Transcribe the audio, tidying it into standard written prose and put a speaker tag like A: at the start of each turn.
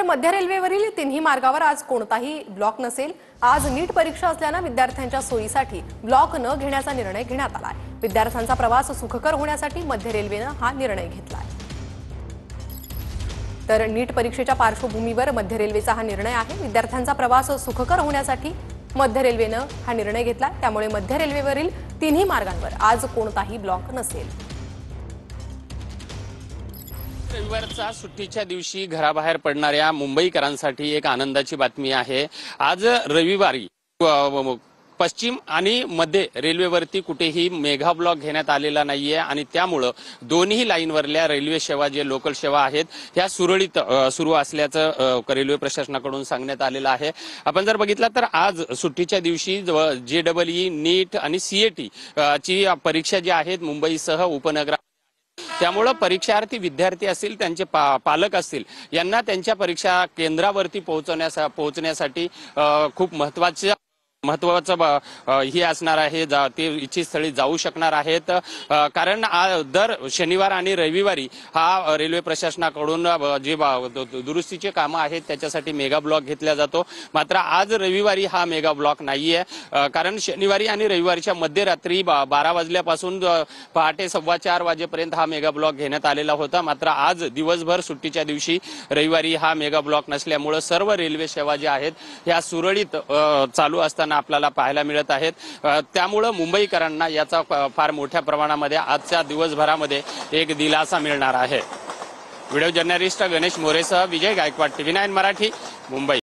A: मध्य रेल्वेवरील तिन्ही मार्गावर आज कोणताही ब्लॉक नसेल। आज नीट परीक्षा असल्याने विद्यार्थ्यांच्या सोयीसाठी ब्लॉक न घेण्याचा निर्णय घेण्यात आला आहे। विद्यार्थ्यांचा प्रवास सुखकर होण्यासाठी मध्य रेल्वेने हा निर्णय घेतला आहे। तर नीट परीक्षेच्या पार्श्वभूमीवर मध्य रेल्वेचा हा निर्णय आहे। विद्यार्थ्यांचा प्रवास सुखकर होण्यासाठी मध्य रेल्वेने हा निर्णय घेतला, त्यामुळे मध्य रेल्वेवरील तिन्ही मार्गांवर आज कोणताही ब्लॉक नसेल।
B: रविवारच्या सुट्टीच्या दिवशी घराबाहेर पडणाऱ्या मुंबईकरांसाठी एक आनंदाची बातमी आहे। आज रविवारी पश्चिम आणि मध्य रेल्वेवरती कुठेही मेगा ब्लॉक घेण्यात आलेला नाहीये आणि त्यामुळे दोन्ही लाईनवरल्या रेल्वे सेवा जे लोकल सेवा आहेत ह्या सुरळीत सुरू असल्याचं रेल्वे प्रशासनाकडून सांगण्यात आलेलं आहे। आपण जर बघितलं तर आज सुट्टीच्या दिवशी JEE नीट आणि CAT ची परीक्षा जी आहेत मुंबईसह उपनगरात, त्यामुळे परीक्षार्थी विद्यार्थी असतील, त्यांचे पालक असतील, यांना त्यांच्या परीक्षा केंद्रावरती पोहोचण्यासाठी खूप महत्त्वाचं ही असणार आहे। ते इच्छित स्थळी जाऊ शकणार आहेत, कारण दर शनिवार आणि रविवारी हा रेल्वे प्रशासनाकडून जे दुरुस्तीचे कामं आहेत त्याच्यासाठी मेगा ब्लॉक घेतला जातो। मात्र आज रविवारी हा मेगा ब्लॉक नाहीये, कारण शनिवारी आणि रविवारच्या मध्यरात्री 12 वाजल्यापासून पहाटे 4:15 वाजेपर्यंत हा मेगा ब्लॉक घेण्यात आलेला होता। मात्र आज दिवसभर सुट्टीच्या दिवशी रविवारी हा मेगा ब्लॉक नसल्यामुळे सर्व रेल्वे सेवा ज्या आहेत ह्या सुरळीत चालू असताना आपल्याला पाहायला मिळत आहेत। त्यामुळे मुंबईकरांना याचा फार मोठ्या प्रमाणामध्ये आजच्या दिवसभरामध्ये एक दिलासा मिळणार आहे। व्हिडिओ जर्नलिस्ट गणेश मोरेसह विजय गायकवाड, TV9 मराठी, मुंबई।